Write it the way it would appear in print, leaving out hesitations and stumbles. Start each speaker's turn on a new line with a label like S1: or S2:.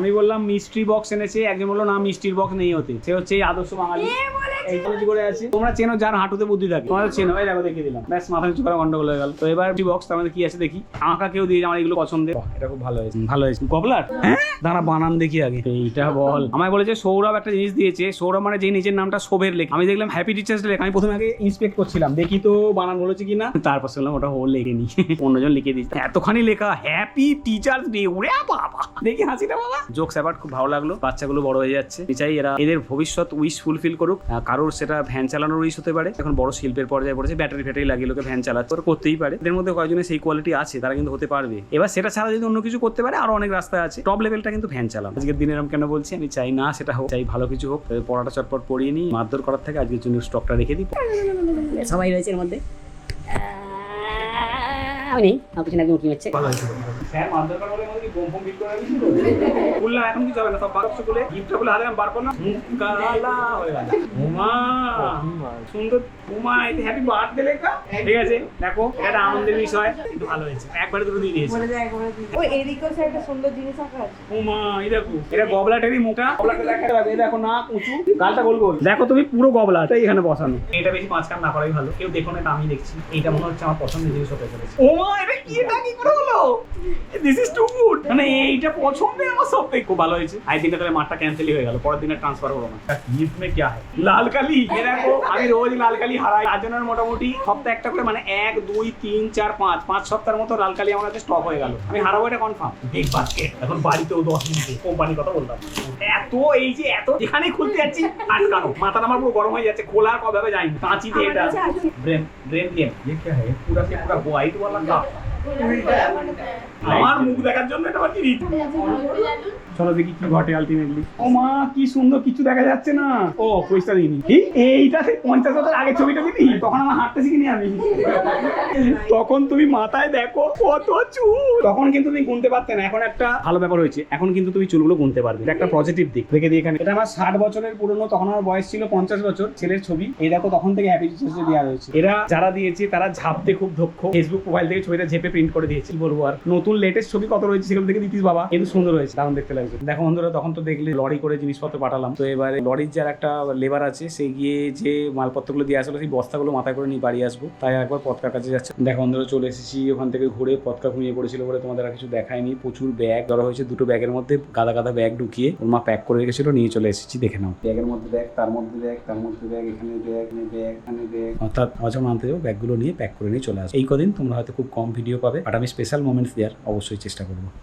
S1: আমি বললাম mystery box এনেছে, একজন বললো না মিষ্টির বক্স নেই হতে, সে হচ্ছে এই আদর্শ বাঙালি এই কলেজ করে আছে। তোমরা চেনো যার হাঁটুতে বুদ্ধি থাকে, তোমরা চেনো, এই দেখো দেখিয়ে দিলাম, ব্যাস মাথা নিচু করা গন্ডগোল হয়ে গেল। তো এবার বক্স তার মধ্যে কি আছে দেখি, আমাকে কেউ দিয়ে আমার এগুলো পছন্দের, এটা খুব ভালো হয়েছে, ভালো হয়েছে। গবলার, হ্যাঁ দাঁড়া বানান দেখি আগে, এইটা বল। আমায় বলেছে সৌরভ একটা জিনিস দিয়েছে, সৌরভ মানে যে নিজের নামটা শোভের লেখা, আমি দেখলাম হ্যাপি টিচার্স লেখা, আমি প্রথমে আগে ইন্সপেক্ট করছিলাম দেখি তো বানান বলেছে কিনা, তারপর শুনলাম ওটা হোল লেখেনি, অন্যজন লিখে দিচ্ছে। এতখানি লেখা হ্যাপি টিচার্স ডে, ওরে বাবা দেখি হাসিটা বাবা। জোকস অ্যাবাউট খুব ভালো লাগলো, বাচ্চাগুলো বড় হয়ে যাচ্ছে, চাই এরা এদের ভবিষ্যৎ উইশ ফুলফিল করুক। কারোর সেটা ভ্যান চালানোর উইশ হতে পারে, এখন বড় শিল্পের পর্যায়ে পড়েছে, ব্যাটারি ফ্যাটারি লাগিয়ে লোকে ভ্যান চালাচ্ছে, ওরা করতেই পারে। এদের মধ্যে কয়েকজনের সেই কোয়ালিটি আছে, তারা কিন্তু হতে পারবে। এবার সেটা ছাড়া যদি অন্য কিছু করতে পারে, আরো অনেক রাস্তা আছে। টপ লেভেলটা কিন্তু ভ্যান চালানো। আজকের দিনে এরকম কেন বলছি, আমি চাই না সেটা হোক, চাই ভালো কিছু হোক। পড়াটা চটপট পড়িয়ে নিই, মারধর করার থেকে আজকের জন্য স্টকটা রেখে দিই।
S2: সবাই রয়েছে এর মধ্যে, আমি নেই, আমার পিছনে একদম উঠে যাচ্ছে।
S1: স্যার মারধর করার বলে আমাদের কি বোম ফোম বিট করে দিয়েছিল, বললাম এখন কিছু হবে না, সব বারোশো বলে গিফটটা বলে হাতে আমি বার করলাম, কালা হয়ে গেল। ওমা সুন্দর, ওমা এটা হ্যাপি বার্থডে লেখা, ঠিক আছে দেখো এটা আনন্দের বিষয়, কিন্তু ভালো হয়েছে, একবারে দুটো দিয়ে দিয়েছে।
S3: ওই এদিকেও একটা সুন্দর জিনিস আঁকা আছে।
S1: ওমা এই দেখো, এটা গবলাটেরই মুখটা, গবলাটা দেখাতে পারবে, এই দেখো না উঁচু, গালটা গোল গোল, দেখো তুমি পুরো গবলাটা এখানে বসানো। এটা বেশি পাঁচ কান না করাই ভালো, কেউ দেখো না, এটা আমি দেখছি, এইটা মনে হচ্ছে আমার পছন্দের জিনিস হতে চলেছে। ওমা এটা কি, এটা কি করে হলো, দিস ইজ টু গুড, মানে এইটা পছন্দের আমার সব থেকে খুব ভালো হয়েছে। আই দিনটা তাহলে মাঠটা ক্যান্সেলই হয়ে গেল, পরের দিনে ট্রান্সফার হলো না। গিফট মে কি আছে, লাল কালি, এ দেখো আমি রোজ লাল কালি হারাই, তার জন্য মোটামুটি সপ্তাহে একটা করে, মানে 1 2 3 4 5 সপ্তাহের মতো লাল কালি আমার কাছে স্টক হয়ে গেল, আমি হারাবো এটা কনফার্ম। বিগ বাস্কেট, এখন বাড়িতেও 10 মিনিটে কোম্পানির কথা বললাম, এত এই যে এত যেখানেই খুলতে যাচ্ছি আটকানো, মাথাটা আমার পুরো গরম হয়ে যাচ্ছে, খোলার কবে যায়নি, কাঁচি দিয়ে এটা ব্রেন গেম, ये क्या है पूरा से पूरा হোয়াইট वाला কাপ, আমার মুখ দেখার জন্য এটা আবার কি রীতি। চলো দেখি কি ঘটে আলটিমেটলি। ও মা কি সুন্দর, কিছু দেখা যাচ্ছে না। ও পয়সা দিইনি, এইটা সেই 50 বছর আগে ছবিটা দিবি, তখন আমার হাঁটতে শিখিনি আমি, তখন তুমি মাথায় দেখো কত চুল, তখন কিন্তু তুমি গুনতে পারতে না, এখন একটা ভালো ব্যাপার হয়েছে, এখন কিন্তু তুমি চুলগুলো গুনতে পারবে, এটা একটা পজিটিভ দিক। রেখে দিই এখানে, এটা আমার 60 বছরের পুরনো, তখন আমার বয়স ছিল 50 বছর, ছেলের ছবি, এই দেখো তখন থেকে হ্যাপি টিচার্স দেওয়া হয়েছে। এরা যারা দিয়েছে তারা ঝাপতে খুব দক্ষ, ফেসবুক প্রোফাইল থেকে ছবিটা ঝেপে প্রিন্ট করে দিয়েছে, কি বলবো আর। নতুন লেটেস্ট ছবি কত রয়েছে সেগুলো থেকে দিতিস বাবা, কিন্তু সুন্দর হয়েছে, দারুণ দেখতে লাগছে। দেখো বন্ধুরা, তখন তো দেখলে লরি করে জিনিসপত্র পাঠালাম, তো এবারে লরির যার একটা লেবার আছে, সে গিয়ে যে মালপত্রগুলো দিয়ে আসলো সেই বস্তাগুলো মাথায় করে নিয়ে বাড়ি আসবো, তাই একবার পথকার কাছে যাচ্ছে। দেখো বন্ধুরা, চলে এসেছি ওখান থেকে ঘুরে, পথকা ঘুমিয়ে পড়েছিল বলে তোমাদের আর কিছু দেখায়নি। প্রচুর ব্যাগ ধরা হয়েছে, দুটো ব্যাগের মধ্যে গাদা গাদা ব্যাগ ঢুকিয়ে ওর মা প্যাক করে রেখেছিল, নিয়ে চলে এসেছি, দেখে নাও। ব্যাগের মধ্যে ব্যাগ, তার মধ্যে ব্যাগ, তার মধ্যে ব্যাগ, এখানে ব্যাগ, এখানে ব্যাগ, অর্থাৎ যখন আনতে যাবো ব্যাগগুলো নিয়ে প্যাক করে নিয়ে চলে আসবে। এই কদিন তোমরা হয়তো খুব কম ভিডিও পাবে, বাট আমি স্পেশাল মোমেন্টস দেওয়ার অবশ্যই চেষ্টা করবো।